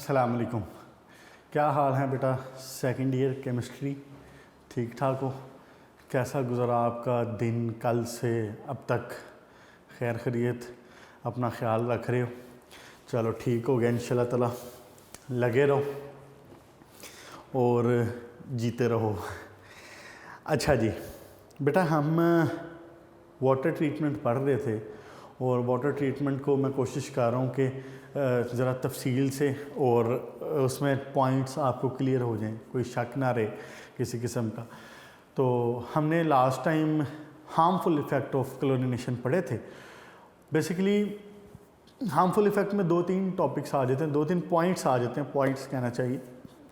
अस्सलाम वालेकुम। क्या हाल है बेटा? सेकंड ईयर केमिस्ट्री, ठीक ठाक हो? कैसा गुज़रा आपका दिन कल से अब तक? खैर खैरियत, अपना ख्याल रख रहे हो? चलो ठीक हो गया, इंशाल्लाह ताला लगे रहो और जीते रहो। अच्छा जी बेटा, हम वाटर ट्रीटमेंट पढ़ रहे थे और वाटर ट्रीटमेंट को मैं कोशिश कर रहा हूँ कि ज़रा तफसील से और उसमें पॉइंट्स आपको क्लियर हो जाएं, कोई शक ना रहे किसी किस्म का। तो हमने last time harmful effect of chlorination पढ़े थे। बेसिकली हार्मफुल इफ़ेक्ट में 2-3 टॉपिक्स आ जाते हैं, 2-3 पॉइंट्स आ जाते हैं, पॉइंट्स कहना चाहिए।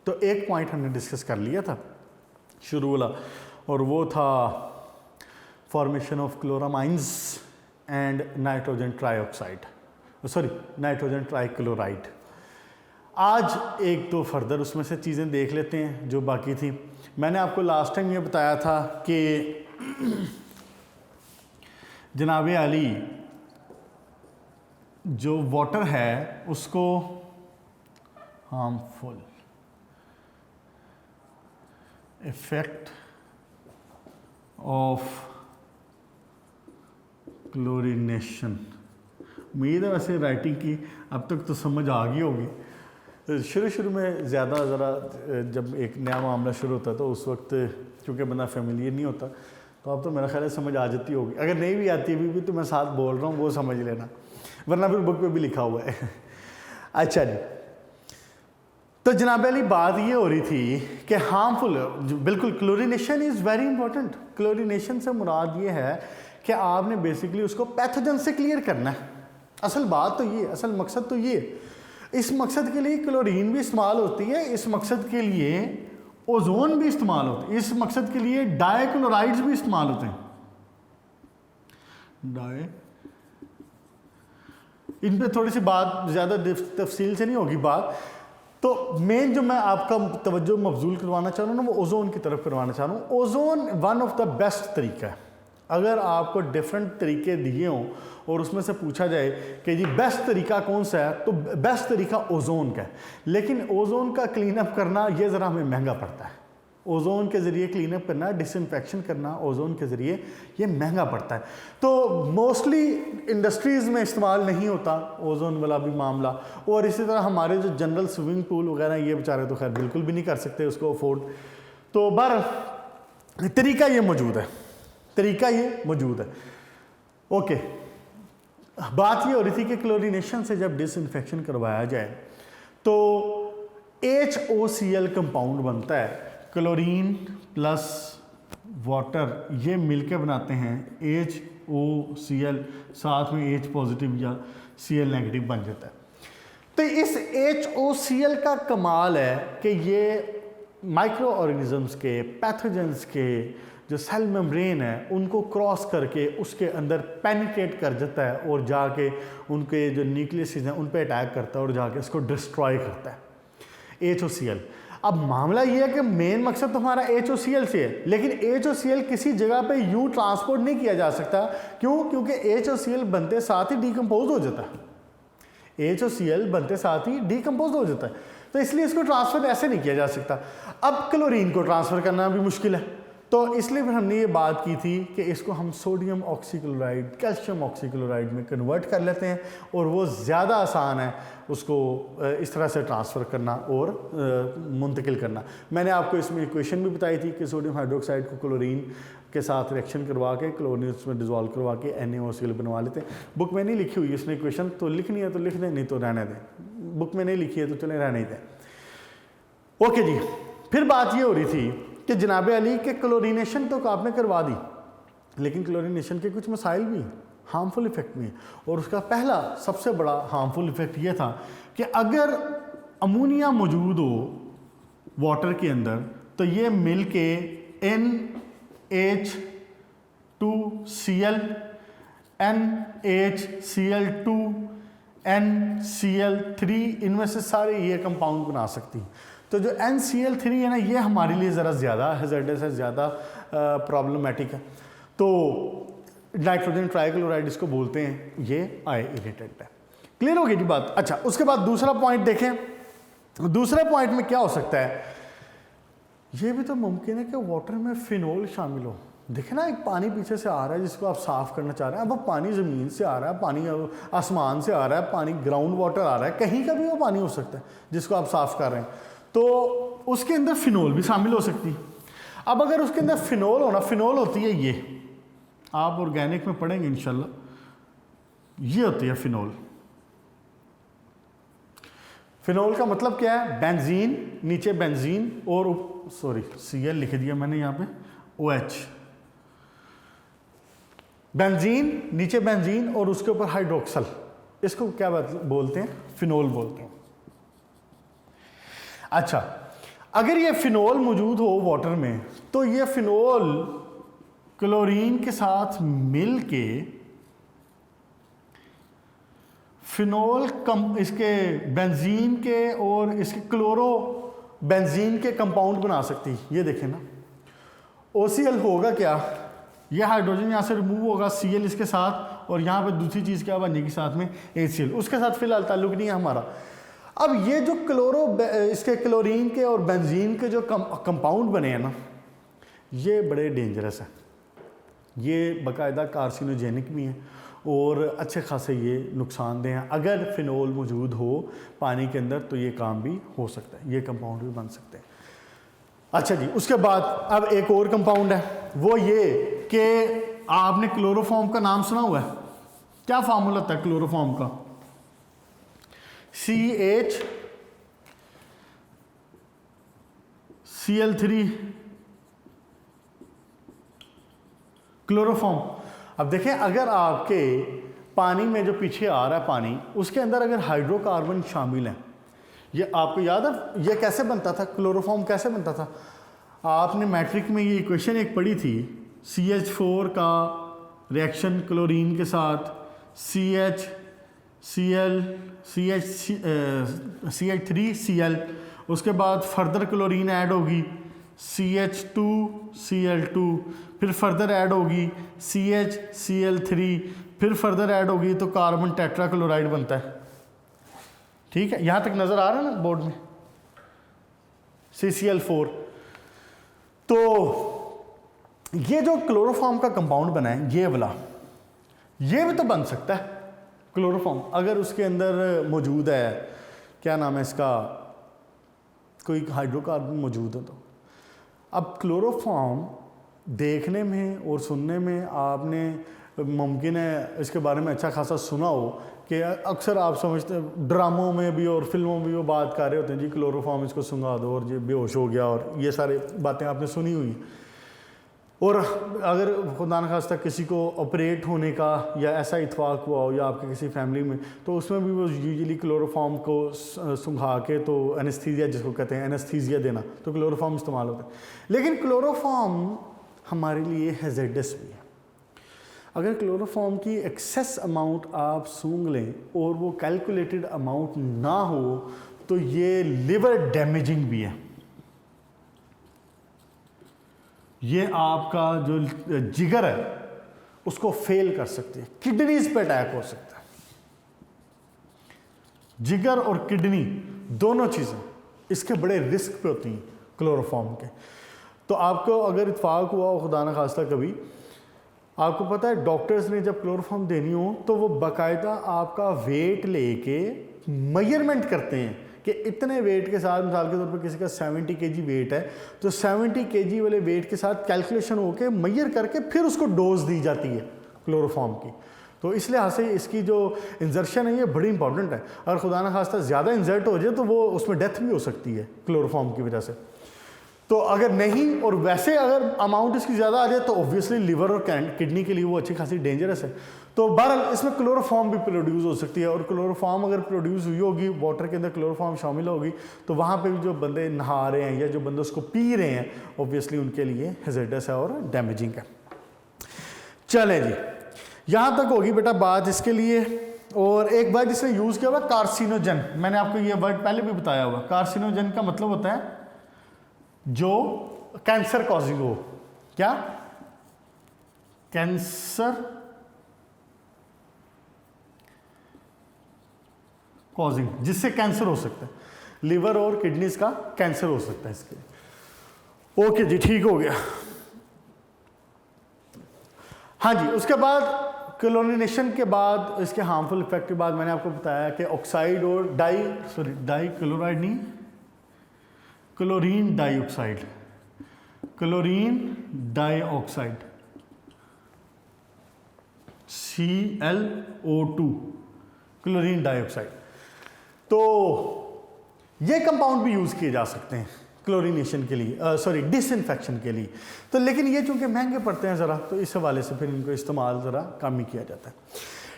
तो एक पॉइंट हमने डिस्कस कर लिया था शुरू वाला, और वो था formation of chloramines and nitrogen trioxide, sorry nitrogen trichloride. आज एक तो फर्दर उसमें से चीज़ें देख लेते हैं जो बाकी थी। मैंने आपको लास्ट टाइम ये बताया था कि जनाब अली जो वाटर है उसको हार्मफुल इफेक्ट ऑफ क्लोरिनेशन, उम्मीद है वैसे राइटिंग की अब तक तो समझ आ गई होगी। शुरू में ज़्यादा ज़रा जब एक नया मामला शुरू होता है तो उस वक्त क्योंकि बंदा फेमिलियर नहीं होता, तो अब तो मेरा ख्याल है समझ आ जाती होगी। अगर नहीं भी आती अभी भी तो मैं साथ बोल रहा हूँ, वो समझ लेना, वरना फिर बुक पे भी लिखा हुआ है। अच्छा जी, तो जनाब अली बात ये हो रही थी कि हार्मफुल, बिल्कुल chlorination is very important. Chlorination से मुराद ये है कि आपने बेसिकली उसको पैथोजन से क्लियर करना है। असल बात तो ये, असल मकसद तो ये, इस मकसद के लिए क्लोरीन भी इस्तेमाल होती है, इस मकसद के लिए ओजोन भी इस्तेमाल होता है, इस मकसद के लिए डाइक्लोराइड्स भी इस्तेमाल होते हैं। इन पे थोड़ी सी बात ज़्यादा तफसील से नहीं होगी बात। तो मेन जो मैं आपका तवज्जो मबजूल करवाना चाह रहा हूँ ना, वो ओजोन की तरफ करवाना चाह रहा हूँ। Ozone one of the best तरीका है। अगर आपको डिफरेंट तरीके दिए हों और उसमें से पूछा जाए कि जी बेस्ट तरीका कौन सा है, तो बेस्ट तरीका ओजोन का है। लेकिन ओजोन का क्लीन अप करना ये ज़रा हमें महंगा पड़ता है। ओजोन के ज़रिए क्लीन अप करना, डिसइंफेक्शन करना ओजोन के ज़रिए ये महंगा पड़ता है। तो मोस्टली इंडस्ट्रीज़ में इस्तेमाल नहीं होता ओजोन वाला भी मामला। और इसी तरह हमारे जो जनरल स्विमिंग पूल वगैरह, ये बेचारे तो खैर बिल्कुल भी नहीं कर सकते उसको अफोर्ड। तो बहरहाल तरीका ये मौजूद है, तरीका ये मौजूद है। ओके, बात ये हो रही थी कि क्लोरिनेशन से जब डिसइंफेक्शन करवाया जाए तो HOCl कंपाउंड बनता है। क्लोरीन प्लस वाटर ये मिलकर बनाते हैं HOCl, साथ में H पॉजिटिव या Cl नेगेटिव बन जाता है। तो इस HOCl का कमाल है कि ये माइक्रो ऑर्गेनिजम्स के, पैथोजेंस के जो सेल मेम्ब्रेन है उनको क्रॉस करके उसके अंदर पेनिट्रेट कर जाता है और जाके उनके जो न्यूक्लियस हैं उन पे अटैक करता है और जाके उसको डिस्ट्रॉय करता है HOCl। अब मामला ये है कि मेन मकसद तो हमारा HOCl से है, लेकिन HOCl किसी जगह पे यूं ट्रांसपोर्ट नहीं किया जा सकता। क्यों? क्योंकि HOCl बनते साथ ही डिकम्पोज हो जाता है। HOCl बनते साथ ही डिकम्पोज हो जाता है, तो इसलिए इसको ट्रांसफ़र ऐसे नहीं किया जा सकता। अब क्लोरीन को ट्रांसफ़र करना भी मुश्किल है, तो इसलिए फिर हमने ये बात की थी कि इसको हम सोडियम ऑक्सीक्लोराइड, कैल्शियम ऑक्सीक्लोराइड में कन्वर्ट कर लेते हैं और वो ज़्यादा आसान है उसको इस तरह से ट्रांसफ़र करना और मुंतकिल करना। मैंने आपको इसमें इक्वेशन भी बताई थी कि सोडियम हाइड्रोक्साइड को क्लोरीन के साथ रिएक्शन करवा के क्लोरीन उसमें डिज़ोल्व करवा के NaOCl बनवा लेते हैं। बुक में नहीं लिखी हुई इसमें इक्वेशन, तो लिखनी है तो लिख दें, नहीं तो रहने दें। बुक में नहीं लिखी है तो चले रहने ही दें। ओके जी, फिर बात ये हो रही थी कि जनाब अली के क्लोरिनेशन तो आपने करवा दी, लेकिन क्लोरिनेशन के कुछ मसाइल भी, हार्मफुल इफ़ेक्ट भी हैं। और उसका पहला सबसे बड़ा हार्मफुल इफ़ेक्ट ये था कि अगर अमोनिया मौजूद हो वाटर के अंदर तो ये मिल के NH2Cl, NHCl2, NCl3, इनमें से सारे ये कंपाउंड बना सकती हैं। तो जो NCl3 है ना, ये हमारे लिए ज़रा ज़्यादा हैज़र्डस है, ज़्यादा प्रॉब्लमेटिक है। तो नाइट्रोजन ट्राईक्लोराइड इसको बोलते हैं, ये आई इरिटेंट है। क्लियर हो गई जी बात? अच्छा, उसके बाद दूसरा पॉइंट देखें दूसरे पॉइंट में क्या हो सकता है, ये भी तो मुमकिन है कि वाटर में फिनोल शामिल हो। देखे ना, एक पानी पीछे से आ रहा है जिसको आप साफ़ करना चाह रहे हैं, अब वो पानी ज़मीन से आ रहा है, पानी आसमान से आ रहा है, पानी ग्राउंड वाटर आ रहा है, कहीं का भी वो पानी हो सकता है जिसको आप साफ़ कर रहे हैं, तो उसके अंदर फिनोल भी शामिल हो सकती है। अब अगर उसके अंदर फिनोल होना, फिनोल होती है ये, आप ऑर्गेनिक में पढ़ेंगे इंशाल्लाह, ये होती है फिनोल। फिनोल का मतलब क्या है, बेंजीन, नीचे बेंजीन और सॉरी Cl लिख दिया मैंने यहाँ पे, OH, बेंजीन, नीचे बेंजीन और उसके ऊपर हाइड्रोक्सल, इसको क्या बोलते हैं, फिनोल बोलते हैं। अच्छा, अगर ये फिनोल मौजूद हो वाटर में, तो ये फिनोल क्लोरीन के साथ मिल के फिनोल इसके बेंजीन के और इसके क्लोरो बेंजीन के कंपाउंड बना सकती है। ये देखें ना, OCl होगा क्या, ये हाइड्रोजन यहाँ से रिमूव होगा, Cl इसके साथ, और यहाँ पे दूसरी चीज़ क्या बनेगी साथ में, HCl, उसके साथ फिलहाल ताल्लुक नहीं है हमारा। अब ये जो इसके क्लोरीन के और बेंजीन के जो कंपाउंड बने हैं ना, ये बड़े डेंजरस हैं, ये बाकायदा कार्सिनोजेनिक भी हैं और अच्छे खासे ये नुकसानदेह हैं। अगर फिनोल मौजूद हो पानी के अंदर तो ये काम भी हो सकता है, ये कंपाउंड भी बन सकते हैं। अच्छा जी, उसके बाद अब एक और कंपाउंड है, वो ये कि आपने क्लोरोफॉर्म का नाम सुना हुआ है, क्या फार्मूला था क्लोरोफॉर्म का, CHCl3 क्लोरोफॉर्म। अब देखें, अगर आपके पानी में जो पीछे आ रहा है पानी, उसके अंदर अगर हाइड्रोकार्बन शामिल है, ये आपको याद है ये कैसे बनता था, क्लोरोफॉर्म कैसे बनता था, आपने मैट्रिक में ये इक्वेशन एक पढ़ी थी, CH4 का रिएक्शन क्लोरीन के साथ CH3Cl, उसके बाद फर्दर क्लोरीन ऐड होगी CH2Cl2, फिर फर्दर ऐड होगी CHCl3, फिर फर्दर ऐड होगी तो कार्बन टेट्राक्लोराइड बनता है। ठीक है, यहाँ तक नज़र आ रहा है ना बोर्ड में, CCl4। तो ये जो क्लोरोफॉर्म का कंपाउंड बना है, ये वाला, ये भी तो बन सकता है क्लोरोफॉर्म, अगर उसके अंदर मौजूद है, क्या नाम है इसका, कोई हाइड्रोकार्बन मौजूद है तो। अब क्लोरोफॉर्म देखने में और सुनने में आपने मुमकिन है इसके बारे में अच्छा खासा सुना हो कि अक्सर आप समझते हैं ड्रामों में भी और फिल्मों में भी वो बात कर रहे होते हैं, जी क्लोरोफॉर्म इसको सुंघा दो और ये बेहोश हो गया, और ये सारी बातें आपने सुनी हुई। और अगर खुदा न खास्ता किसी को ऑपरेट होने का या ऐसा इत्फाक हुआ हो या आपके किसी फैमिली में, तो उसमें भी वो यूजुअली क्लोरोफॉर्म को सुंघा के, तो एनेस्थीसिया जिसको कहते हैं, एनेस्थीसिया देना, तो क्लोरोफॉर्म इस्तेमाल होता है। लेकिन क्लोरोफॉर्म हमारे लिए हैज़ार्डस भी है। अगर क्लोरोफॉर्म की एक्सेस अमाउंट आप सूंघ लें और वो कैलकुलेटेड अमाउंट ना हो, तो ये लिवर डैमेजिंग भी है। ये आपका जो जिगर है उसको फेल कर सकती है, किडनीज पे अटैक हो सकता है। जिगर और किडनी दोनों चीज़ें इसके बड़े रिस्क पे होती हैं क्लोरोफॉर्म के। तो आपको अगर इत्फाक हुआ हो खुदा न खास्ता कभी, आपको पता है डॉक्टर्स ने जब क्लोरोफॉर्म देनी हो तो वो बाकायदा आपका वेट लेके मेजरमेंट करते हैं कि इतने वेट के साथ, मिसाल के तौर पर किसी का 70 kg वेट है, तो 70 kg वाले वेट के साथ कैलकुलेशन होके मेजर करके फिर उसको डोज दी जाती है क्लोरोफॉर्म की। तो इस लिहाज से इसकी जो इंजर्शन है ये बड़ी इंपॉर्टेंट है। अगर खुदा न खास्ता ज़्यादा इंजर्ट हो जाए तो वो उसमें डेथ भी हो सकती है क्लोरोफॉर्म की वजह से। तो अगर नहीं, और वैसे अगर अमाउंट इसकी ज़्यादा आ जाए तो ऑब्वियसली लिवर और किडनी के लिए वो अच्छी खासी डेंजरस है। तो बहरहाल इसमें क्लोरोफॉर्म भी प्रोड्यूस हो सकती है, और क्लोरोफॉर्म अगर प्रोड्यूस हुई होगी, वाटर के अंदर क्लोरोफॉर्म शामिल होगी, तो वहाँ पे भी जो बंदे नहा रहे हैं या जो बंदे उसको पी रहे हैं, ऑब्वियसली उनके लिए हैज़ार्डस है और डैमेजिंग है। चले जी, यहाँ तक होगी बेटा बात इसके लिए। और एक बार जिसने यूज़ किया हुआ कार्सिनोजन, मैंने आपको ये वर्ड पहले भी बताया हुआ। कार्सिनोजन का मतलब होता है जो कैंसर कॉजिंग हो। क्या? कैंसर कॉजिंग, जिससे कैंसर हो सकता है। लिवर और किडनीज का कैंसर हो सकता है इसके। ओके जी, ठीक हो गया। हाँ जी, उसके बाद क्लोरीनेशन के बाद, इसके हार्मफुल इफेक्ट के बाद मैंने आपको बताया कि ऑक्साइड और डाई क्लोराइड नहीं, chlorine dioxide, chlorine dioxide ClO2, chlorine dioxide. तो ये कंपाउंड भी यूज किए जा सकते हैं क्लोरीनेशन के लिए, डिसइंफेक्शन के लिए। तो लेकिन ये चूंकि महंगे पड़ते हैं ज़रा, तो इस हवाले से फिर इनको इस्तेमाल ज़रा कम ही किया जाता है।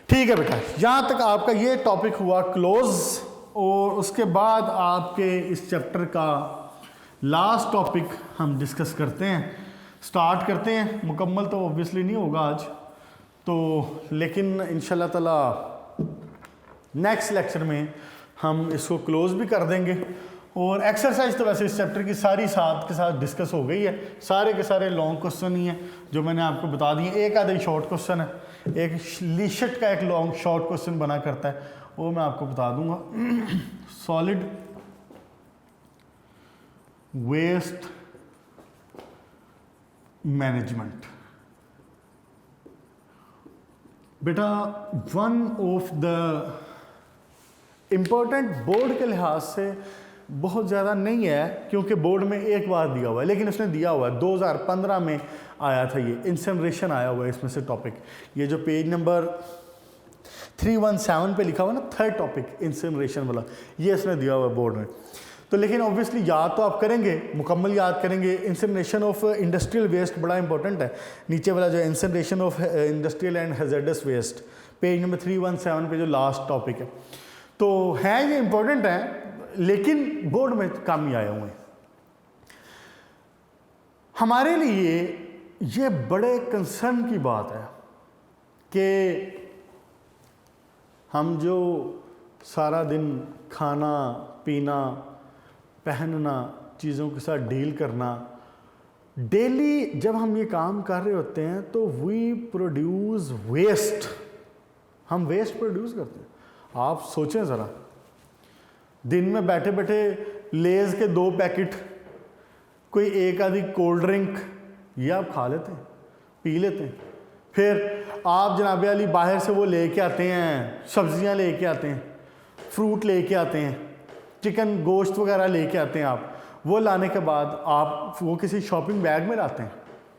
ठीक है बेटा, यहाँ तक आपका ये टॉपिक हुआ क्लोज। और उसके बाद आपके इस चैप्टर का लास्ट टॉपिक हम डिस्कस करते हैं, स्टार्ट करते हैं। मुकम्मल तो ऑब्वियसली नहीं होगा आज तो, लेकिन इंशाल्लाह ताला नेक्स्ट लेक्चर में हम इसको क्लोज भी कर देंगे। और एक्सरसाइज तो वैसे इस चैप्टर की सारी साथ के साथ डिस्कस हो गई है, सारे के सारे लॉन्ग क्वेश्चन ही हैं जो मैंने आपको बता दिए। एक आधे शॉर्ट क्वेश्चन है, एक लिशट का एक लॉन्ग शॉर्ट क्वेश्चन बना करता है, वो मैं आपको बता दूंगा। सॉलिड वेस्ट मैनेजमेंट बेटा one of the important, board के लिहाज से बहुत ज़्यादा नहीं है क्योंकि बोर्ड में एक बार दिया हुआ है, लेकिन उसने दिया हुआ है 2015 में आया था, ये इंसिनरेशन आया हुआ है इसमें से टॉपिक। ये जो पेज नंबर 317 पे लिखा हुआ ना, थर्ड टॉपिक इंसिनरेशन वाला, ये इसने दिया हुआ है बोर्ड में। तो लेकिन ऑब्वियसली याद तो आप करेंगे, मुकम्मल याद करेंगे। इंसिनरेशन ऑफ इंडस्ट्रियल वेस्ट बड़ा इंपॉर्टेंट है, नीचे वाला जो incineration of industrial and hazardous waste, page number 317 पे जो लास्ट टॉपिक है। तो है ये इंपॉर्टेंट है, लेकिन बोर्ड में कम ही आए हुए हैं। हमारे लिए ये बड़े कंसर्न की बात है कि हम जो सारा दिन खाना पीना पहनना, चीज़ों के साथ डील करना, डेली जब हम ये काम कर रहे होते हैं तो वी प्रोड्यूस वेस्ट, हम वेस्ट प्रोड्यूस करते हैं। आप सोचें ज़रा, दिन में बैठे बैठे लेज के 2 पैकेट, कोई एक आधी कोल्ड ड्रिंक, ये आप खा लेते हैं, पी लेते हैं। फिर आप जनाबे अली बाहर से वो लेके आते हैं, सब्जियां लेके आते हैं, फ्रूट लेके आते हैं, चिकन गोश्त वगैरह लेके आते हैं आप। वो लाने के बाद आप वो किसी शॉपिंग बैग में लाते हैं,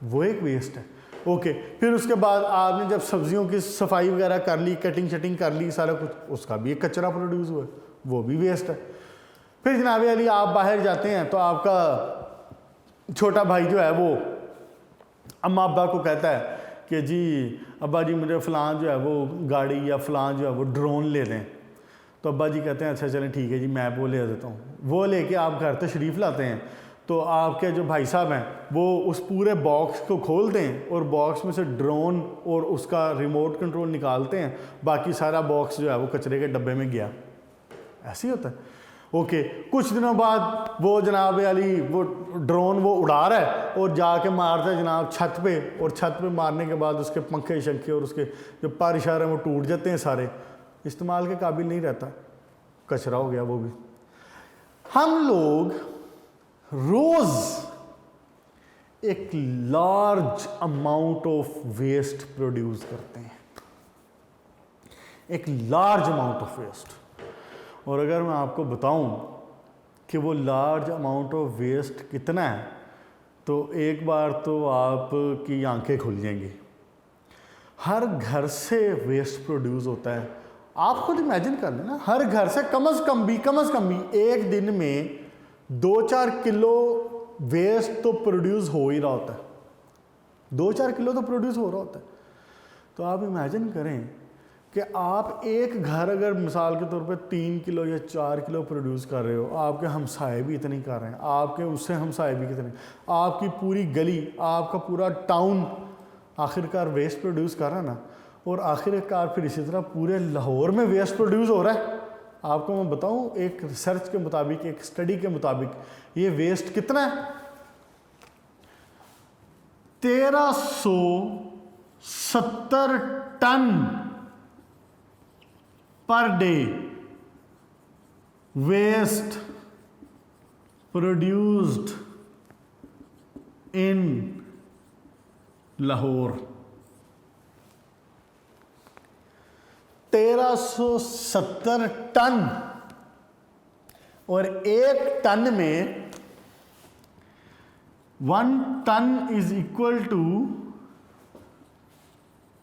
वो एक वेस्ट है। ओके, फिर उसके बाद आपने जब सब्जियों की सफाई वगैरह कर ली, कटिंग शटिंग कर ली, सारा कुछ, उसका भी एक कचरा प्रोड्यूस हुआ है, वो भी वेस्ट है। फिर जनाब अली आप बाहर जाते हैं तो आपका छोटा भाई जो है वो अम्मा अब्बा को कहता है कि जी अब्बा जी मुझे फ़लाँ जो है वो गाड़ी या फ़लाँ जो है वो ड्रोन ले दें। तो अब्बा जी कहते हैं अच्छा चलें ठीक है जी, मैं वो ले देता हूँ। वो लेके आप घर तशरीफ़ लाते हैं तो आपके जो भाई साहब हैं वो उस पूरे बॉक्स को खोलते हैं और बॉक्स में से ड्रोन और उसका रिमोट कंट्रोल निकालते हैं, बाकी सारा बॉक्स जो है वो कचरे के डब्बे में गया। ऐसे ही होता है। ओके, कुछ दिनों बाद वो जनाब अली वो ड्रोन वो उड़ा रहा है और जाके मारता है जनाब छत पे, और छत पे मारने के बाद उसके पंखे शंखे और उसके जो पर इशारे वो टूट जाते हैं, सारे इस्तेमाल के काबिल नहीं रहता, कचरा हो गया वो भी। हम लोग रोज एक large amount of waste produce करते हैं, एक लार्ज अमाउंट ऑफ वेस्ट। और अगर मैं आपको बताऊं कि वो लार्ज अमाउंट ऑफ वेस्ट कितना है, तो एक बार तो आपकी आंखें खुल जाएंगी। हर घर से वेस्ट प्रोड्यूस होता है। आप खुद इमेजिन कर लेना, हर घर से कम अज़ कम भी एक दिन में 2-4 किलो वेस्ट तो प्रोड्यूस हो ही रहा होता है, 2-4 किलो तो प्रोड्यूस हो रहा होता है। तो आप इमेजिन करें कि आप एक घर अगर मिसाल के तौर पे 3 किलो या 4 किलो प्रोड्यूस कर रहे हो, आपके हमसाए भी इतनी कर रहे हैं, आपके उससे हमसाए भी कितने, आपकी पूरी गली, आपका पूरा टाउन आखिरकार वेस्ट प्रोड्यूस कर रहा है ना। और आखिरकार फिर इसी तरह पूरे लाहौर में वेस्ट प्रोड्यूस हो रहा है। आपको मैं बताऊं, एक रिसर्च के मुताबिक, एक स्टडी के मुताबिक, ये वेस्ट कितना है, 1370 ton per day waste produced in Lahore 1370 ton, और एक टन में 1 टन इज इक्वल टू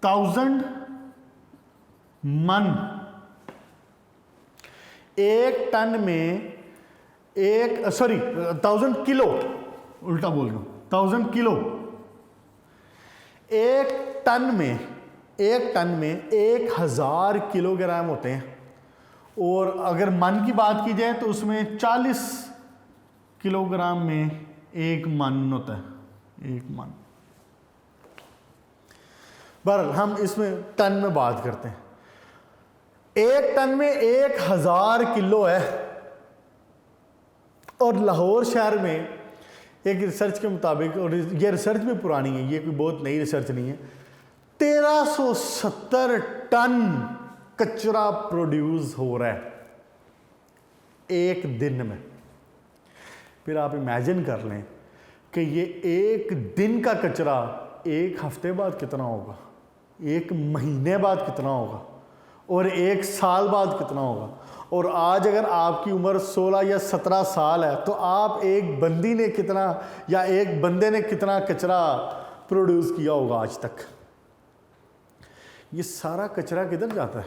1000 मन। एक टन में 1000 किलो, उल्टा बोल रहा हूं, 1000 किलो। एक टन में 1000 किलोग्राम होते हैं, और अगर मन की बात की जाए तो उसमें 40 किलोग्राम में एक मन होता है, एक मन। बहरहाल हम इसमें टन में बात करते हैं। एक टन में 1000 किलो है, और लाहौर शहर में एक रिसर्च के मुताबिक, और ये रिसर्च भी पुरानी है, ये कोई बहुत नई रिसर्च नहीं है, 1370 टन कचरा प्रोड्यूस हो रहा है एक दिन में। फिर आप इमेजिन कर लें कि ये एक दिन का कचरा एक हफ्ते बाद कितना होगा, एक महीने बाद कितना होगा, और एक साल बाद कितना होगा। और आज अगर आपकी उम्र 16 या 17 साल है, तो आप एक बंदी ने कितना, या एक बंदे ने कितना कचरा प्रोड्यूस किया होगा आज तक। ये सारा कचरा किधर जाता है?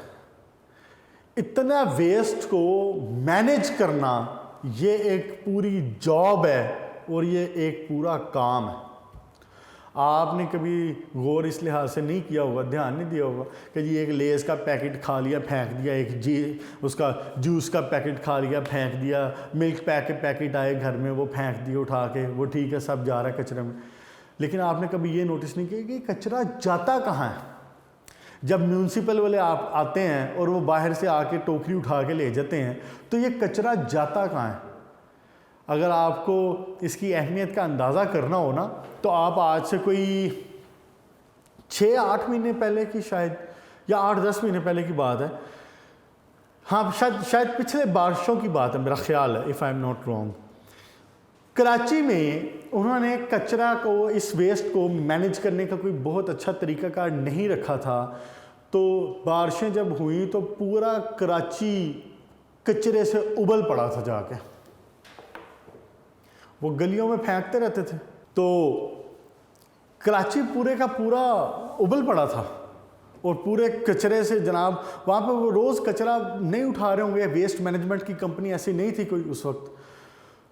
इतना वेस्ट को मैनेज करना ये एक पूरी जॉब है, और ये एक पूरा काम है। आपने कभी गौर इस लिहाज से नहीं किया होगा, ध्यान नहीं दिया होगा कि जी एक लेस का पैकेट खा लिया फेंक दिया, एक उसका जूस का पैकेट खा लिया फेंक दिया, मिल्क पैक के पैकेट आए घर में वो फेंक दिए उठा के, वो ठीक है सब जा रहा है कचरे में। लेकिन आपने कभी ये नोटिस नहीं किया कि कचरा जाता कहाँ है? जब म्यूनसिपल वाले आप आते हैं और वो बाहर से आके टोकरी उठा के ले जाते हैं, तो ये कचरा जाता कहाँ है? अगर आपको इसकी अहमियत का अंदाज़ा करना हो ना, तो आप आज से कोई 6-8 महीने पहले की शायद, या 8-10 महीने पहले की बात है, हाँ शायद पिछले बारिशों की बात है मेरा ख्याल है, if I am not wrong. Karachi में उन्होंने कचरा को, इस वेस्ट को मैनेज करने का कोई बहुत अच्छा तरीकाकार नहीं रखा था। तो बारिशें जब हुई तो पूरा कराची कचरे से उबल पड़ा था, जाके वो गलियों में फेंकते रहते थे, तो कराची पूरे का पूरा उबल पड़ा था। और पूरे कचरे से जनाब, वहाँ पे वो रोज़ कचरा नहीं उठा रहे होंगे, वेस्ट मैनेजमेंट की कंपनी ऐसी नहीं थी कोई उस वक्त,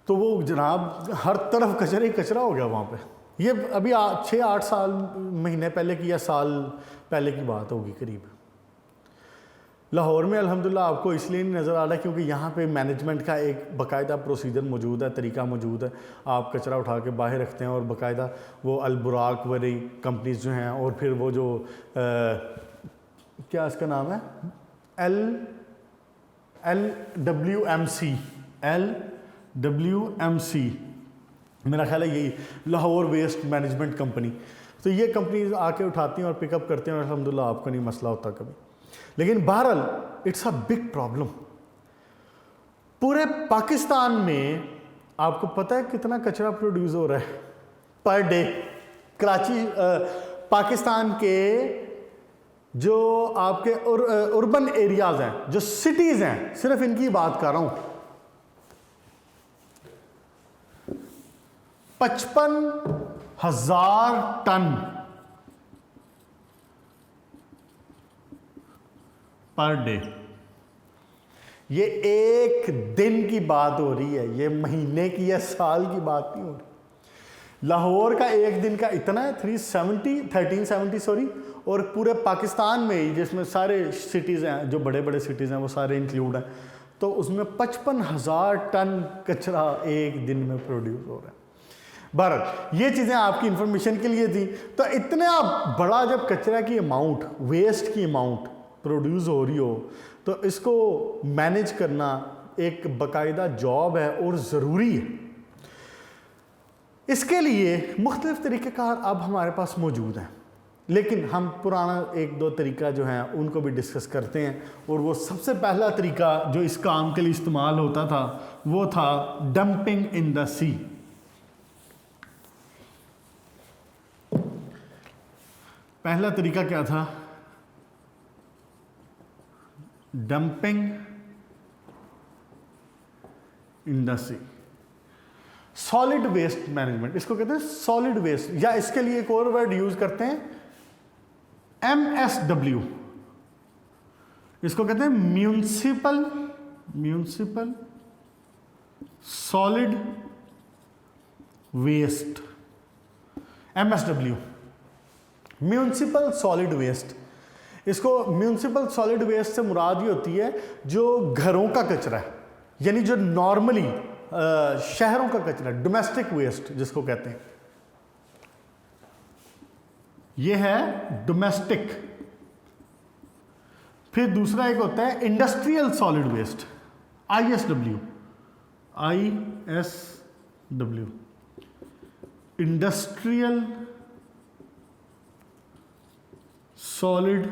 तो वो जनाब हर तरफ कचरा ही कचरा हो गया वहाँ पे। ये अभी 6-8 साल महीने पहले की या साल पहले की बात होगी करीब। लाहौर में अल्हम्दुलिल्लाह आपको इसलिए नहीं नज़र आ रहा क्योंकि यहाँ पे मैनेजमेंट का एक बाकायदा प्रोसीजर मौजूद है, तरीका मौजूद है। आप कचरा उठा के बाहर रखते हैं, और बाकायदा वो अलबुराक वाली कंपनीज जो हैं, और फिर वो जो क्या इसका नाम है, LWMC, मेरा ख्याल है यही, लाहौर वेस्ट मैनेजमेंट कंपनी। तो ये कंपनीज आके उठाती हैं और पिकअप करते हैं, और अल्हम्दुलिल्लाह आपको नहीं मसला होता कभी। लेकिन बहरहाल इट्स अ बिग प्रॉब्लम। पूरे पाकिस्तान में आपको पता है कितना कचरा प्रोड्यूस हो रहा है पर डे? कराची, पाकिस्तान के जो आपके अर्बन एरियाज हैं, जो सिटीज़ हैं, सिर्फ इनकी बात कर रहा हूँ, 55,000 टन पर डे। ये एक दिन की बात हो रही है, ये महीने की या साल की बात नहीं हो रही। लाहौर का एक दिन का इतना है 1370 सॉरी, और पूरे पाकिस्तान में जिसमें सारे सिटीज़ हैं, जो बड़े बड़े सिटीज़ हैं वो सारे इंक्लूड हैं, तो उसमें 55,000 टन कचरा एक दिन में प्रोड्यूस हो रहा है। बहरहाल ये चीज़ें आपकी इंफॉर्मेशन के लिए थी। तो इतना बड़ा जब कचरा की अमाउंट, वेस्ट की अमाउंट प्रोड्यूस हो रही हो, तो इसको मैनेज करना एक बाकायदा जॉब है और ज़रूरी है। इसके लिए मुख्तलिफ तरीक़ेकार अब हमारे पास मौजूद हैं। लेकिन हम पुराना एक दो तरीका जो है उनको भी डिस्कस करते हैं। और वो सबसे पहला तरीका जो इस काम के लिए इस्तेमाल होता था वो था डंपिंग इन द सी। पहला तरीका क्या था? Dumping in the sea. Solid waste management इसको कहते हैं, सॉलिड वेस्ट, या इसके लिए एक और वर्ड यूज करते हैं MSW, इसको कहते हैं municipal solid waste, MSW, municipal solid waste. इसको म्यूनिसिपल सॉलिड वेस्ट से मुराद ये होती है जो घरों का कचरा है, यानी जो नॉर्मली शहरों का कचरा, डोमेस्टिक वेस्ट जिसको कहते हैं, ये है डोमेस्टिक। फिर दूसरा एक होता है industrial solid waste, ISW, industrial solid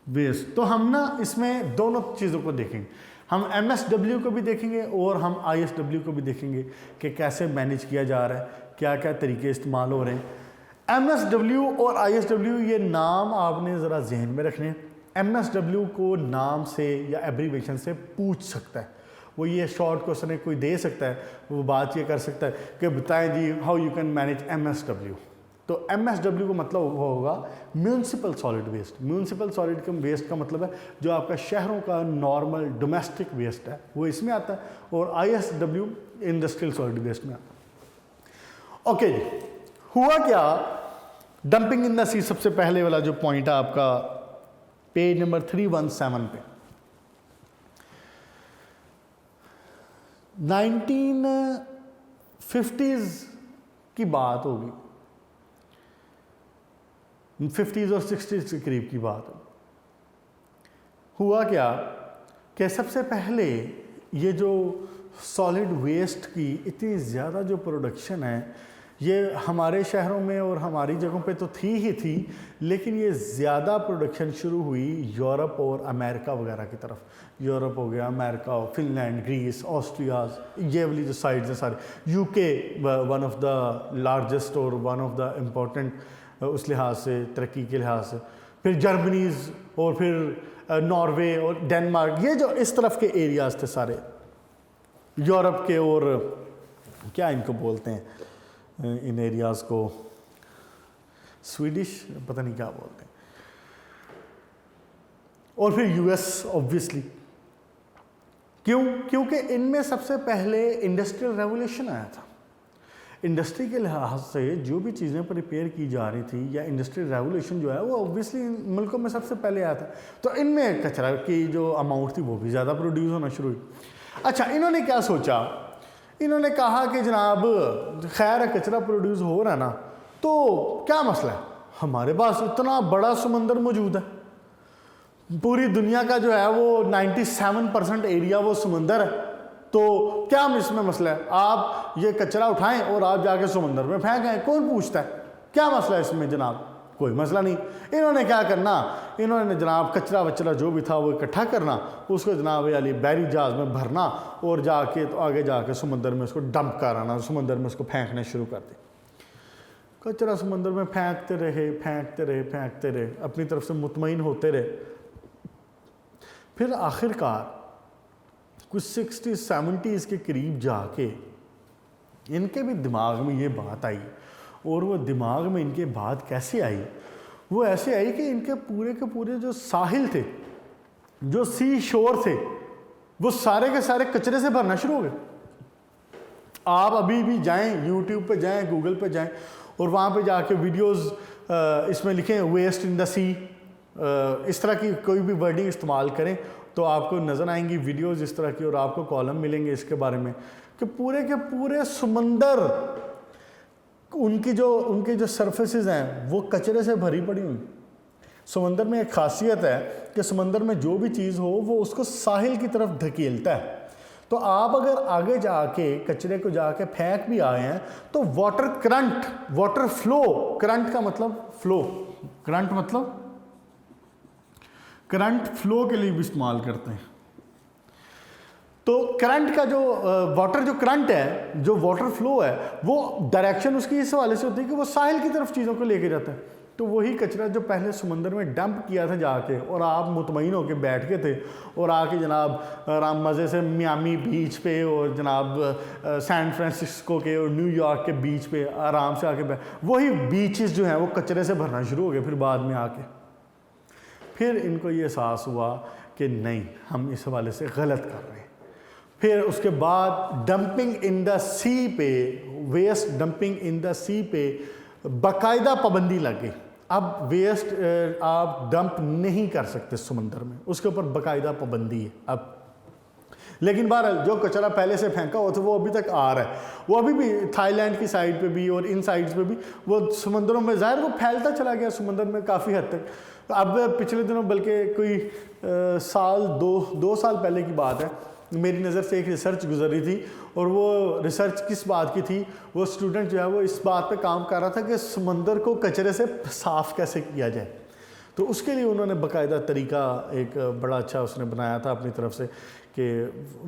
waste. तो हम ना इसमें दोनों चीज़ों को देखेंगे, हम MSW को भी देखेंगे और हम ISW को भी देखेंगे कि कैसे मैनेज किया जा रहा है, क्या क्या तरीके इस्तेमाल हो रहे हैं। MSW और ISW ये नाम आपने ज़रा जहन में रखने हैं। MSW को नाम से या एब्रीवेशन से पूछ सकता है, वो ये शॉर्ट क्वेश्चन कोई दे सकता है, वो बात ये कर सकता है कि बताएं जी how you can manage MSW। तो MSW का मतलब वो होगा municipal solid waste. Municipal solid waste का मतलब है जो आपका शहरों का नॉर्मल डोमेस्टिक वेस्ट है, वो इसमें आता है, और ISW इंडस्ट्रियल सॉलिड वेस्ट में आता है। ओके जी, हुआ क्या? डंपिंग इन द सी, सबसे पहले वाला जो पॉइंट है आपका पेज नंबर 317 पे, 1950s की बात होगी, 50s और 60s के करीब की बात हो। हुआ क्या कि सबसे पहले ये जो सॉलिड वेस्ट की इतनी ज़्यादा जो प्रोडक्शन है, ये हमारे शहरों में और हमारी जगहों पे तो थी ही थी, लेकिन ये ज़्यादा प्रोडक्शन शुरू हुई यूरोप और अमेरिका वगैरह की तरफ। यूरोप हो गया, अमेरिका, फिनलैंड, ग्रीस, ऑस्ट्रिया, ये वाली जो साइड्स हैं सारे, UK one of the largest और वन ऑफ द इम्पोर्टेंट उस लिहाज से, तरक्की के लिहाज से, फिर जर्मनीज और फिर नॉर्वे और डेनमार्क, ये जो इस तरफ के एरियाज थे सारे यूरोप के, और क्या इनको बोलते हैं इन एरियाज़ को, स्वीडिश पता नहीं क्या बोलते हैं, और फिर US ऑब्वियसली। क्यों? क्योंकि इनमें सबसे पहले इंडस्ट्रियल रेवोल्यूशन आया था। इंडस्ट्री के लिहाज से जो भी चीज़ें प्रिपेयर की जा रही थी, या इंडस्ट्रियल रेवोल्यूशन जो है वो ऑब्वियसली मुल्कों में सबसे पहले आया था, तो इनमें कचरा की जो अमाउंट थी वो भी ज़्यादा प्रोड्यूस होना शुरू हुई। अच्छा, इन्होंने क्या सोचा? इन्होंने कहा कि जनाब खैर है, कचरा प्रोड्यूस हो रहा है ना, तो क्या मसला है, हमारे पास इतना बड़ा समंदर मौजूद है, पूरी दुनिया का जो है वो 97% एरिया वो समंदर है, तो क्या इसमें मसला है, आप ये कचरा उठाएं और आप जाके समंदर में फेंकें, कौन पूछता है, क्या मसला है इसमें जनाब? कोई मसला नहीं। इन्होंने क्या करना, इन्होंने जनाब कचरा वचरा जो भी था वो इकट्ठा करना, उसको जनाब वाली बैरी जहाज़ में भरना और जाके तो आगे जाके समंदर में उसको डंप कराना, समंदर में उसको फेंकना शुरू कर दी। कचरा समंदर में फेंकते रहे, अपनी तरफ से मुतमईन होते रहे। फिर आखिरकार कुछ 60s-70s के करीब जाके इनके भी दिमाग में ये बात आई, और वो दिमाग में इनके बात कैसे आई? वो ऐसे आई कि इनके पूरे के पूरे जो साहिल थे, जो सी शोर थे, वो सारे के सारे कचरे से भरना शुरू हो गए। आप अभी भी जाएं, YouTube पे जाएं, Google पे जाएं, और वहाँ पे जाके वीडियोस इसमें लिखें वेस्ट इन द सी, इस तरह की कोई भी वर्डिंग इस्तेमाल करें तो आपको नज़र आएंगी वीडियोस इस तरह की, और आपको कॉलम मिलेंगे इसके बारे में कि पूरे के पूरे समंदर, उनके जो सरफेसेस हैं वो कचरे से भरी पड़ी हुई। समंदर में एक खासियत है कि समंदर में जो भी चीज़ हो वो उसको साहिल की तरफ धकेलता है, तो आप अगर आगे जाके कचरे को जाके फेंक भी आए हैं तो water current, water flow, current का मतलब फ्लो, करंट मतलब करंट फ्लो के लिए भी इस्तेमाल करते हैं। तो करंट का जो वाटर जो करंट है, जो वाटर फ्लो है, वो डायरेक्शन उसकी इस हवाले से होती है कि वो साहिल की तरफ चीज़ों को लेके जाता है। तो वही कचरा जो पहले समंदर में डंप किया था जाके, और आप मुतमईन होकर बैठ के थे और आके जनाब आराम मज़े से मियामी बीच पे और जनाब सैन फ्रांसिस्को के और न्यूयॉर्क के बीच पे आराम से आके वही बीचेस जो हैं वो कचरे से भरना शुरू हो गए। फिर बाद में आके फिर इनको ये एहसास हुआ कि नहीं, हम इस हवाले से गलत कर रहे हैं। फिर उसके बाद डंपिंग इन द सी पे, वेस्ट डंपिंग इन द सी पे बाकायदा पाबंदी लग गई। अब वेस्ट आप डंप नहीं कर सकते समंदर में, उसके ऊपर बाकायदा पाबंदी है अब। लेकिन बहरहाल जो कचरा पहले से फेंका हुआ था वो अभी तक आ रहा है, वो अभी भी थाईलैंड की साइड पे भी और इन साइड्स पे भी वो समंदरों में ज़ाहिर वो फैलता चला गया समंदर में काफ़ी हद तक। तो अब पिछले दिनों बल्कि कोई साल दो साल पहले की बात है, मेरी नज़र से एक रिसर्च गुजर रही थी और वो रिसर्च किस बात की थी, वो स्टूडेंट जो है वो इस बात पे काम कर रहा था कि समंदर को कचरे से साफ़ कैसे किया जाए। तो उसके लिए उन्होंने बाकायदा तरीका एक बड़ा अच्छा उसने बनाया था अपनी तरफ से कि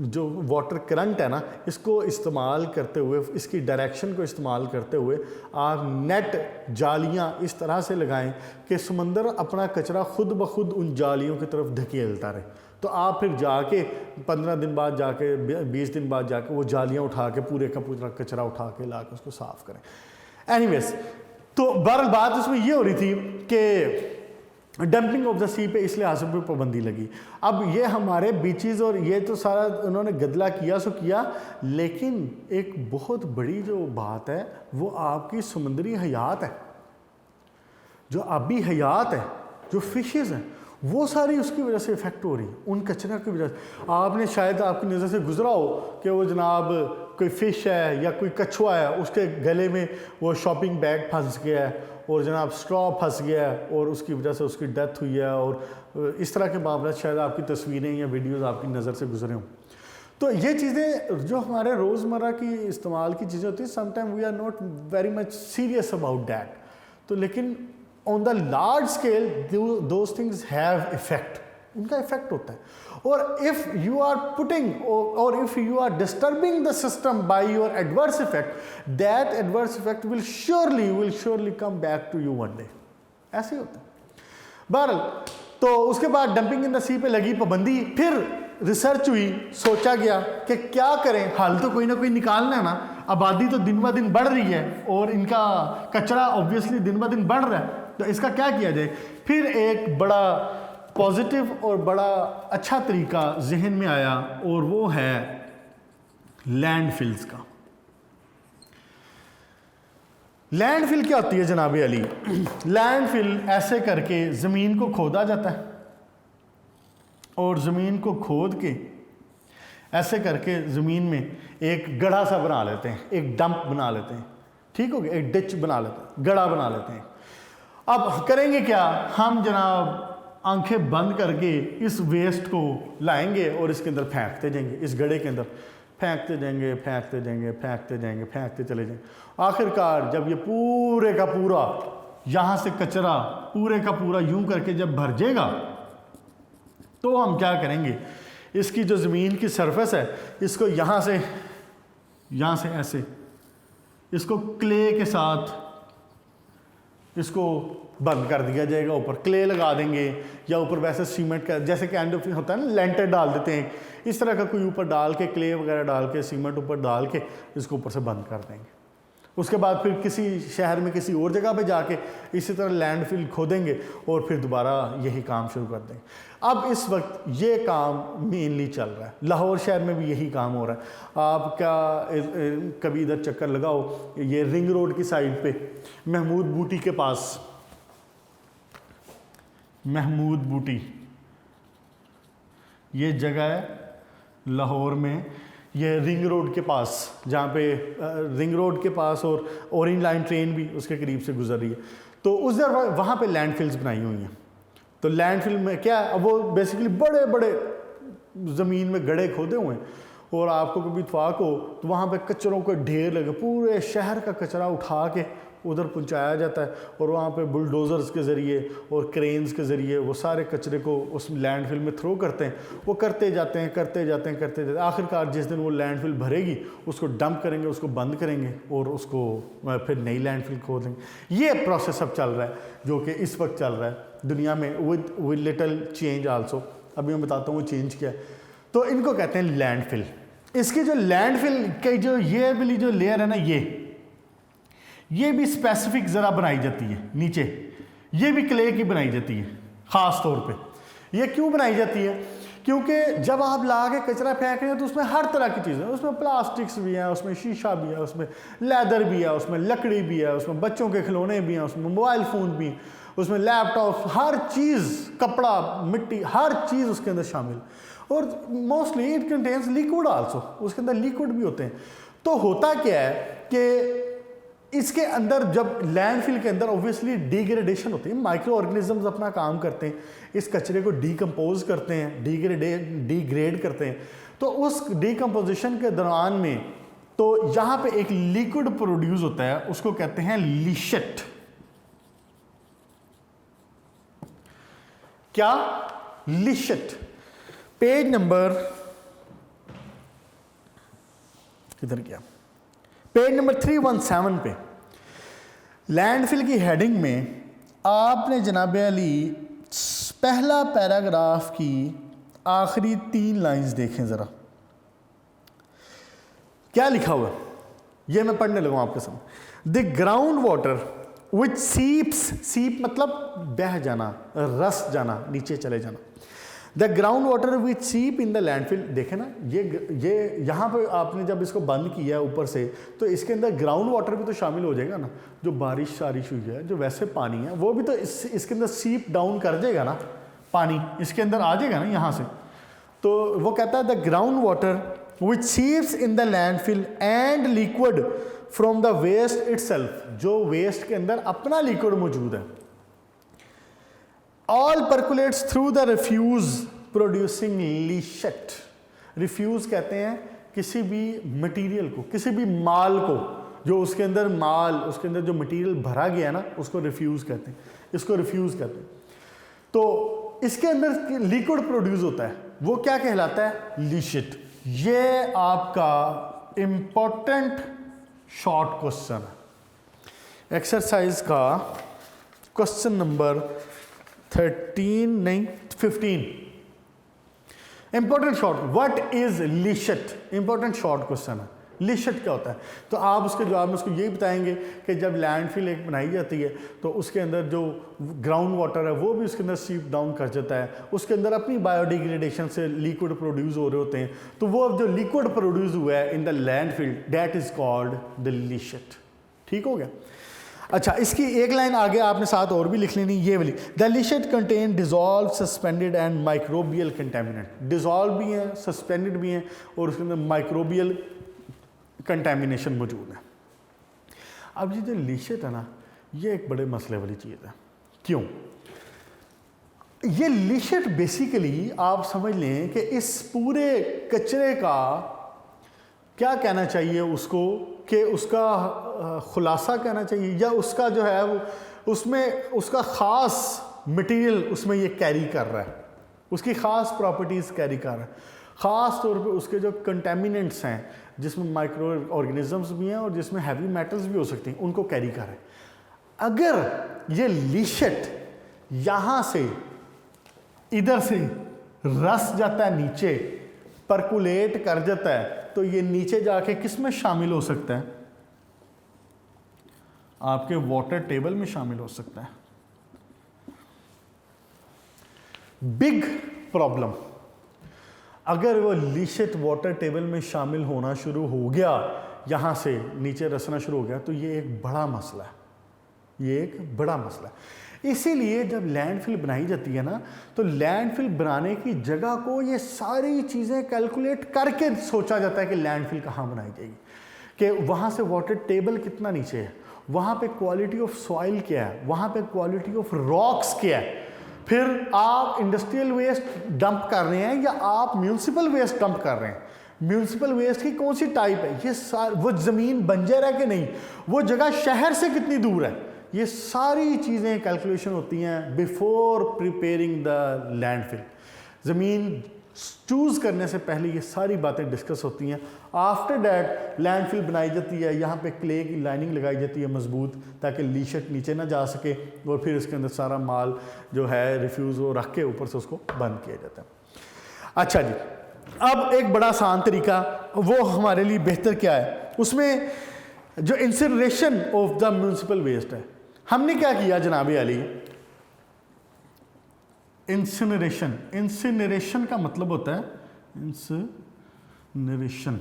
जो वाटर करंट है ना, इसको इस्तेमाल करते हुए, इसकी डायरेक्शन को इस्तेमाल करते हुए आप नेट जालियाँ इस तरह से लगाएं कि समंदर अपना कचरा खुद ब खुद उन जालियों की तरफ धकेलता रहे। तो आप फिर जाके 15 दिन बाद जाके 20 दिन बाद जाके वो जालियाँ उठा के पूरे का पूरा कचरा उठा के ला के उसको साफ़ करें। एनीवेज, तो बहरहाल बात उसमें ये हो रही थी कि डंपिंग ऑफ द सी पे इस लिहाज से भी पाबंदी लगी। अब ये हमारे बीचेस और ये तो सारा उन्होंने गदला किया सो किया, लेकिन एक बहुत बड़ी जो बात है वो आपकी समुद्री हयात है, जो आबी हयात है, जो फिशेस हैं, वो सारी उसकी वजह से इफ़ेक्ट हो रही है, उन कचरा की वजह से। आपने शायद आपकी नज़र से गुजरा हो कि वो जनाब कोई फ़िश है या कोई कछुआ है, उसके गले में वो शॉपिंग बैग फंस गया है और जनाब स्ट्रॉ फंस गया है और उसकी वजह से उसकी डेथ हुई है, और इस तरह के मामला शायद आपकी तस्वीरें या वीडियोस आपकी नज़र से गुजरे हों। तो ये चीज़ें जो हमारे रोज़मर्रा की इस्तेमाल की चीज़ें होती हैं, sometime we are not very much serious about that. तो लेकिन on the large scale those things have effect, उनका इफेक्ट होता है। और इफ़ यू आर पुटिंग और if you are disturbing the system by your adverse effect, that adverse effect will surely come back to you one day. ऐसे ही होता है। बहरहाल, तो उसके बाद डंपिंग इन द सी पे लगी पाबंदी, फिर रिसर्च हुई, सोचा गया कि क्या करें, हल तो कोई ना कोई निकालना है ना। आबादी तो दिन ब दिन बढ़ रही है और इनका कचरा ऑब्वियसली दिन ब दिन बढ़ रहा है, तो इसका क्या किया जाए। फिर एक बड़ा पॉजिटिव और बड़ा अच्छा तरीका जहन में आया और वो है लैंडफिल्स का। लैंडफिल क्या होती है जनाब अली? लैंडफिल ऐसे करके ज़मीन को खोदा जाता है और ज़मीन को खोद के ऐसे करके ज़मीन में एक गड्ढा सा बना लेते हैं, एक डंप बना लेते हैं, ठीक हो गया, एक डिच बना लेते हैं, गड्ढा बना लेते हैं। अब करेंगे क्या, हम जनाब आंखें बंद करके इस वेस्ट को लाएंगे और इसके अंदर फेंकते जाएंगे, इस गड्ढे के अंदर फेंकते जाएंगे, फेंकते जाएंगे, फेंकते जाएंगे, फेंकते चले जाएंगे। आखिरकार जब ये पूरे का पूरा यहाँ से कचरा पूरे का पूरा यूं करके जब भर जाएगा, तो हम क्या करेंगे, इसकी जो ज़मीन की सरफेस है इसको यहाँ से ऐसे इसको क्ले के साथ इसको बंद कर दिया जाएगा। ऊपर क्ले लगा देंगे या ऊपर वैसे सीमेंट का, जैसे कि एंड होता है ना, लेंटर डाल देते हैं, इस तरह का कोई ऊपर डाल के क्ले वगैरह डाल के सीमेंट ऊपर डाल के इसको ऊपर से बंद कर देंगे। उसके बाद फिर किसी शहर में किसी और जगह पे जाके इसी तरह लैंडफिल खोदेंगे और फिर दोबारा यही काम शुरू कर देंगे। अब इस वक्त ये काम मेनली चल रहा है, लाहौर शहर में भी यही काम हो रहा है। आप क्या कभी इधर चक्कर लगाओ, ये रिंग रोड की साइड पे महमूद बूटी के पास, महमूद बूटी ये जगह है लाहौर में, ये रिंग रोड के पास, जहाँ पे रिंग रोड के पास और ओरेंज लाइन ट्रेन भी उसके करीब से गुजर रही है। तो उस जगह वहाँ पे लैंडफिल्स बनाई हुई हैं। तो लैंडफिल में क्या है, अब वो बेसिकली बड़े बड़े ज़मीन में गड्ढे खोदे हुए हैं और आपको कभी इत्फाक हो तो वहाँ पे कचरों के ढेर लगे, पूरे शहर का कचरा उठा के उधर पहुंचाया जाता है और वहाँ पे बुलडोज़र्स के ज़रिए और क्रेन्स के ज़रिए वो सारे कचरे को उस लैंडफिल में थ्रो करते हैं। वो करते जाते हैं, आखिरकार जिस दिन वो लैंडफिल भरेगी उसको डंप करेंगे, उसको बंद करेंगे और उसको फिर नई लैंडफिल खोलेंगे। ये प्रोसेस अब चल रहा है जो कि इस वक्त चल रहा है दुनिया में विद लिटिल चेंज आल्सो। अभी मैं बताता हूँ वो चेंज क्या है। तो इनको कहते हैं लैंडफिल। इसकी जो लैंडफिल की जो ये वाली जो लेयर है ना, ये भी स्पेसिफिक ज़रा बनाई जाती है नीचे, ये भी क्ले की बनाई जाती है ख़ास तौर पे। ये क्यों बनाई जाती है? क्योंकि जब आप ला के कचरा फेंक रहे हैं तो उसमें हर तरह की चीज़ें, उसमें प्लास्टिक्स भी हैं, उसमें शीशा भी है, उसमें लेदर भी है, उसमें लकड़ी भी है, उसमें बच्चों के खिलौने भी हैं, उसमें मोबाइल फ़ोन भी हैं, उसमें लैपटॉप, हर चीज़, कपड़ा, मिट्टी, हर चीज़ उसके अंदर शामिल। और mostly it contains liquid also, उसके अंदर लिक्विड भी होते हैं। तो होता क्या है कि इसके अंदर जब लैंडफिल के अंदर ऑब्वियसली डिग्रेडेशन होती है, माइक्रो ऑर्गेनिजम्स अपना काम करते हैं, इस कचरे को डीकम्पोज करते हैं, डिग्रेड करते हैं। तो उस डीकम्पोजिशन के दौरान में तो यहाँ पे एक लिक्विड प्रोड्यूस होता है, उसको कहते हैं लीशेट। क्या? लीशेट। पेज नंबर किधर गया? पेज नंबर 317 पे लैंडफिल की हेडिंग में आपने जनाब अली पहला पैराग्राफ की आखिरी 3 लाइंस देखें ज़रा, क्या लिखा हुआ है? ये मैं पढ़ने लगा आपके सामने। द ग्राउंड वाटर विच सीप्स, सीप मतलब बह जाना, रस जाना, नीचे चले जाना। द ग्राउंड वाटर विच सीप इन द लैंडफिल, देखे ना, ये यहाँ पे आपने जब इसको बंद किया ऊपर से तो इसके अंदर ग्राउंड वाटर भी तो शामिल हो जाएगा ना, जो बारिश हुई है, जो वैसे पानी है वो भी तो इसके अंदर सीप डाउन कर जाएगा ना, पानी इसके अंदर आ जाएगा ना यहाँ से। तो वो कहता है the ground water which seeps in the landfill and liquid from the waste itself, जो वेस्ट के अंदर अपना लिक्विड मौजूद है, all percolates through the refuse producing leachate. Refuse कहते हैं किसी भी मटेरियल को, किसी भी माल को, जो उसके अंदर माल, उसके अंदर जो मटेरियल भरा गया ना, उसको रिफ्यूज कहते हैं, इसको रिफ्यूज कहते हैं। तो इसके अंदर लिक्विड प्रोड्यूस होता है, वो क्या कहलाता है? लीशेट। ये आपका इंपॉर्टेंट शॉर्ट क्वेश्चन है एक्सरसाइज का, क्वेश्चन नंबर 13 नहीं 15। Important short, what is leachate? Important question question है। लीशेट क्या होता है? तो आप उसके जवाब में उसको यही बताएंगे कि जब लैंडफिल एक बनाई जाती है तो उसके अंदर जो ग्राउंड वाटर है वो भी उसके अंदर सीप डाउन कर जाता है, उसके अंदर अपनी बायोडिग्रेडेशन से लिक्विड प्रोड्यूस हो रहे होते हैं। तो वो जो लिक्विड प्रोड्यूस हुआ है in the landfill, that is called the leachate. ठीक हो गया? अच्छा, इसकी एक लाइन आगे आपने साथ और भी लिख लेनी, ये वाली, the leachate contain dissolve, suspended and microbial contaminant. Dissolve भी हैं, सस्पेंडेड भी हैं और उसके अंदर माइक्रोबियल कंटेमिनेशन मौजूद है। अब ये जो लीशेट है ना, ये एक बड़े मसले वाली चीज़ है। क्यों? ये लीशेट बेसिकली आप समझ लें कि इस पूरे कचरे का क्या कहना चाहिए उसको, कि उसका खुलासा कहना चाहिए, या उसका जो है वो उसमें उसका ख़ास मटेरियल उसमें ये कैरी कर रहा है, उसकी ख़ास प्रॉपर्टीज़ कैरी कर रहा है। ख़ास तौर पे उसके जो कंटेमिनेंट्स हैं, जिसमें माइक्रो ऑर्गेनिजम्स भी हैं और जिसमें हैवी मेटल्स भी हो सकती हैं, उनको कैरी कर रहा है। अगर ये लीशेट यहाँ से इधर से रस जाता है नीचे, परकुलेट कर जाता है, तो ये नीचे जाके किस में शामिल हो सकता है? आपके वाटर टेबल में शामिल हो सकता है। बिग प्रॉब्लम, अगर वो लीशेट वाटर टेबल में शामिल होना शुरू हो गया, यहां से नीचे रसना शुरू हो गया, तो ये एक बड़ा मसला है, ये एक बड़ा मसला है। इसीलिए जब लैंडफिल बनाई जाती है ना, तो लैंडफिल बनाने की जगह को ये सारी चीज़ें कैलकुलेट करके सोचा जाता है कि लैंडफिल कहाँ बनाई जाएगी, कि वहाँ से वाटर टेबल कितना नीचे है, वहाँ पे क्वालिटी ऑफ सॉइल क्या है, वहाँ पे क्वालिटी ऑफ रॉक्स क्या है, फिर आप इंडस्ट्रियल वेस्ट डंप कर रहे हैं या आप म्यूनिसिपल वेस्ट डंप कर रहे हैं, म्यूनिसिपल वेस्ट की कौन सी टाइप है, ये वो ज़मीन बंजर है कि नहीं, वो जगह शहर से कितनी दूर है, ये सारी चीज़ें कैलकुलेशन होती हैं बिफोर प्रिपेयरिंग द लैंडफिल। ज़मीन चूज़ करने से पहले ये सारी बातें डिस्कस होती हैं। आफ्टर डैट लैंडफिल बनाई जाती है, यहाँ पे क्ले की लाइनिंग लगाई जाती है मजबूत, ताकि लीशट नीचे ना जा सके, और फिर इसके अंदर सारा माल जो है रिफ्यूज़ वो रख के ऊपर से उसको बंद किया जाता है। अच्छा जी, अब एक बड़ा आसान तरीका वो हमारे लिए बेहतर क्या है, उसमें जो incineration of the municipal waste है, हमने क्या किया जनाब अली, इंसिनरेशन, इंसिनरेशन का मतलब होता है इंसिनरेशन,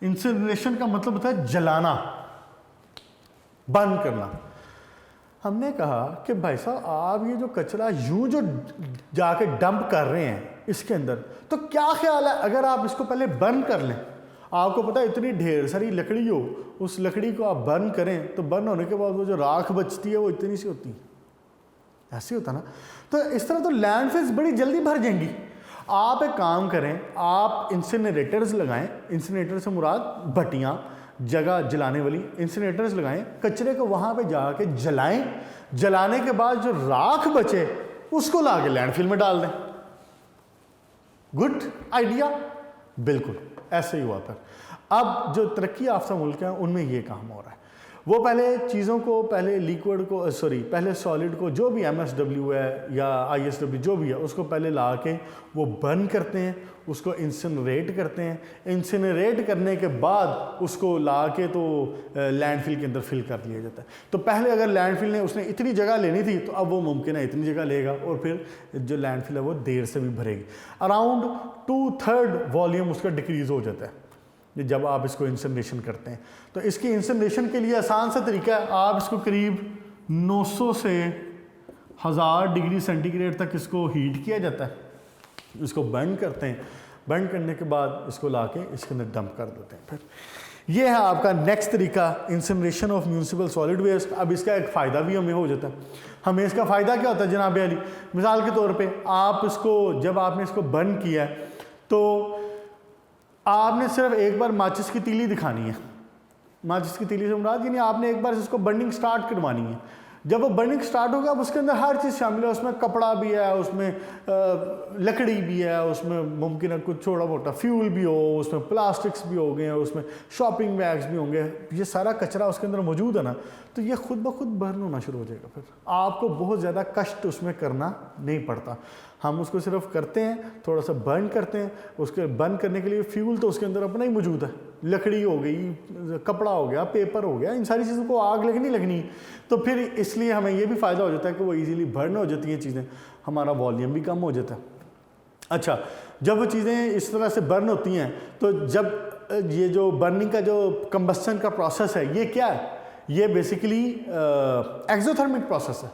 इंसिनरेशन का मतलब होता है जलाना, बंद करना। हमने कहा कि भाई साहब आप ये जो कचरा यूं जो जाके डंप कर रहे हैं इसके अंदर, तो क्या ख्याल है अगर आप इसको पहले बर्न कर लें। आपको पता है इतनी ढेर सारी लकड़ी हो, उस लकड़ी को आप बर्न करें तो बर्न होने के बाद वो जो राख बचती है वो इतनी सी होती है, ऐसे होता ना। तो इस तरह तो लैंडफिल्स बड़ी जल्दी भर जाएंगी। आप एक काम करें, आप इंसिनरेटर्स लगाएं, इंसिनरेटर से मुराद भट्टियाँ, जगह जलाने वाली इंसिनरेटर्स लगाएं, कचरे को वहाँ पे जाके जलाएं, जलाने के बाद जो राख बचे उसको ला के लैंडफिल में डाल दें। गुड आइडिया, बिल्कुल ऐसे ही हुआ था। अब जो तरक्की याफ्ता मुल्क हैं उनमें ये काम हो रहा है, वो पहले चीज़ों को, पहले लिक्विड को, पहले सॉलिड को, जो भी MSW है या ISW जो भी है, उसको पहले ला के वो बर्न करते हैं, उसको इंसिनरेट करते हैं, इंसिनरेट करने के बाद उसको ला के तो लैंडफिल के अंदर फिल कर लिया जाता है। तो पहले अगर लैंडफिल ने उसने इतनी जगह लेनी थी, तो अब वो मुमकिन है इतनी जगह लेगा, और फिर जो लैंडफिल है वो देर से भी भरेगी। अराउंड 2/3 वॉल्यूम उसका डिक्रीज़ हो जाता है जब आप इसको इंसिनरेशन करते हैं। तो इसकी इंसिनरेशन के लिए आसान सा तरीका है, आप इसको करीब 900 से 1000 डिग्री सेंटीग्रेड तक इसको हीट किया जाता है, इसको बर्न करते हैं, बर्न करने के बाद इसको लाके इसके अंदर डंप कर देते हैं। फिर ये है आपका नेक्स्ट तरीका, incineration of municipal solid waste. अब इसका एक फ़ायदा भी हमें हो जाता है। हमें इसका फ़ायदा क्या होता है जनाब अली, मिसाल के तौर पर आप इसको, जब आपने इसको बर्न किया तो आपने सिर्फ एक बार माचिस की तीली दिखानी है। माचिस की तीली से मुराद यानी आपने एक बार इसको बर्निंग स्टार्ट करवानी है। जब वो बर्निंग स्टार्ट होगा, अब उसके अंदर हर चीज़ शामिल है, उसमें कपड़ा भी है, उसमें लकड़ी भी है, उसमें मुमकिन है कुछ छोटा मोटा फ्यूल भी हो, उसमें प्लास्टिक्स भी हो गए हैं, उसमें शॉपिंग बैग्स भी होंगे, ये सारा कचरा उसके अंदर मौजूद है ना, तो ये खुद ब खुद बर्न होना शुरू हो जाएगा। फिर आपको बहुत ज़्यादा कष्ट उसमें करना नहीं पड़ता, हम उसको सिर्फ करते हैं, थोड़ा सा बर्न करते हैं। उसके बर्न करने के लिए फ्यूल तो उसके अंदर अपना ही मौजूद है, लकड़ी हो गई, कपड़ा हो गया, पेपर हो गया, इन सारी चीज़ों को आग लगनी, तो फिर इसलिए हमें ये भी फ़ायदा हो जाता है कि वो इजीली बर्न हो जाती हैं चीज़ें, हमारा वॉल्यूम भी कम हो जाता है। अच्छा, जब वो चीज़ें इस तरह से बर्न होती हैं, तो जब ये जो बर्निंग का जो कंबस्टन का प्रोसेस है, ये क्या है, ये बेसिकली एक्सोथर्मिक प्रोसेस है।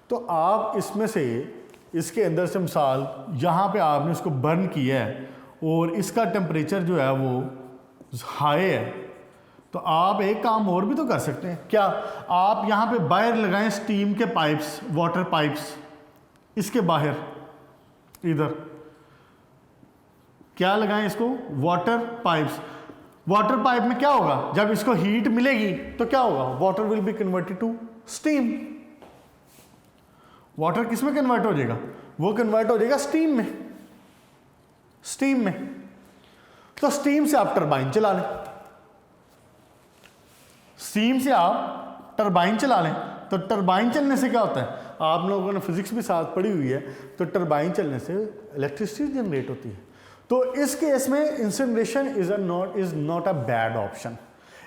तो आप इसमें से, इसके अंदर से मिसाल यहाँ पे आपने इसको बर्न किया है और इसका टेम्परेचर जो है वो हाई है, तो आप एक काम और भी तो कर सकते हैं। क्या आप यहाँ पे बाहर लगाएं स्टीम के पाइप्स, वाटर पाइप्स, इसके बाहर इधर क्या लगाएं इसको, वाटर पाइप्स। वाटर पाइप में क्या होगा, जब इसको हीट मिलेगी तो क्या होगा, water will be converted to steam. Water किस में कन्वर्ट हो जाएगा, वो कन्वर्ट हो जाएगा स्टीम में, स्टीम में। तो स्टीम से आप टरबाइन चला लें, स्टीम से आप टरबाइन चला लें। तो टरबाइन चलने से क्या होता है, आप लोगों ने फिजिक्स भी साथ पढ़ी हुई है, तो टरबाइन चलने से इलेक्ट्रिसिटी जनरेट होती है। तो इस केस में incineration is not a bad option.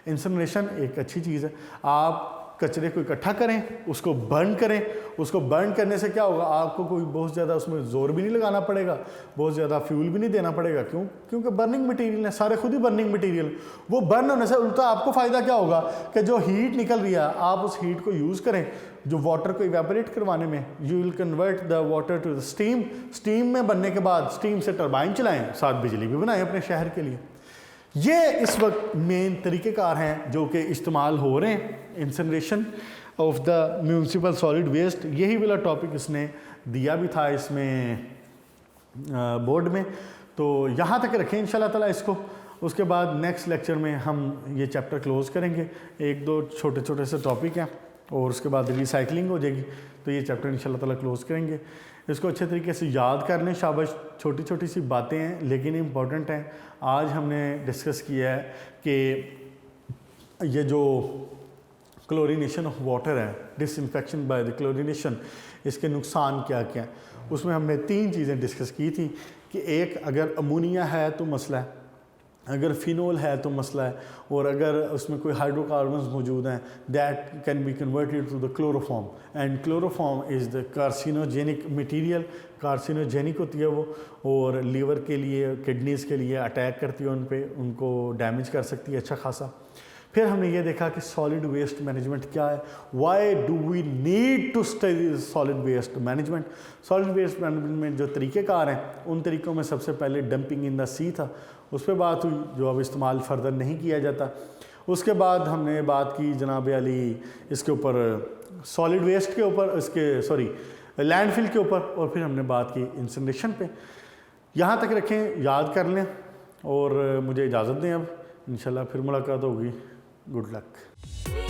Incineration एक अच्छी चीज़ है। आप कचरे को इकट्ठा करें, उसको बर्न करें, उसको बर्न करने से क्या होगा, आपको कोई बहुत ज़्यादा उसमें जोर भी नहीं लगाना पड़ेगा, बहुत ज़्यादा फ्यूल भी नहीं देना पड़ेगा। क्यों, क्योंकि बर्निंग मटेरियल है, सारे खुद ही बर्निंग मटेरियल। वो बर्न होने से उल्टा आपको फ़ायदा क्या होगा कि जो हीट निकल रही है, आप उस हीट को यूज़ करें, जो वाटर को इवेपोरेट करवाने में, you will convert the water to the steam. Steam में बनने के बाद स्टीम से टरबाइन चलाएँ, साथ बिजली भी बनाएं अपने शहर के लिए। ये इस वक्त मेन तरीक़ेकार हैं जो कि इस्तेमाल हो रहे हैं, incineration of the municipal solid waste. यही वाला टॉपिक इसने दिया भी था इसमें बोर्ड में। तो यहाँ तक रखें इंशाल्लाह ताला इसको। उसके बाद नेक्स्ट लेक्चर में हम ये चैप्टर क्लोज़ करेंगे, एक दो छोटे छोटे से टॉपिक हैं और उसके बाद रिसाइकलिंग हो जाएगी, तो ये चैप्टर इंशाल्लाह ताला क्लोज़ करेंगे। इसको अच्छे तरीके से याद कर लें, शाबाश, छोटी छोटी सी बातें हैं लेकिन इम्पॉर्टेंट हैं। आज हमने डिस्कस किया है कि ये जो क्लोरीनेशन ऑफ वाटर है, डिसइंफेक्शन बाय द क्लोरीनेशन, इसके नुकसान क्या क्या हैं। उसमें हमने 3 चीज़ें डिस्कस की थी कि एक, अगर अमोनिया है तो मसला है, अगर फिनोल है तो मसला है, और अगर उसमें कोई हाइड्रोकार्बन्स मौजूद हैं that can be converted to the chloroform, and chloroform is the carcinogenic material, carcinogenic होती है वो, और लीवर के लिए, किडनीज़ के लिए अटैक करती है, उन पे उनको डैमेज कर सकती है अच्छा खासा। फिर हमने ये देखा कि सॉलिड वेस्ट मैनेजमेंट क्या है, why do we need to study solid waste management. Solid waste management जो तरीक़ेकार हैं, उन तरीक़ों में सबसे पहले डंपिंग इन द सी था, उस पर बात हुई जो अब इस्तेमाल फर्दर नहीं किया जाता। उसके बाद हमने बात की जनाब अली इसके ऊपर, सॉलिड वेस्ट के ऊपर, इसके लैंडफिल के ऊपर, और फिर हमने बात की इंसिनरेशन पे। यहाँ तक रखें, याद कर लें, और मुझे इजाज़त दें अब, इंशाल्लाह फिर मुलाकात होगी। Good luck.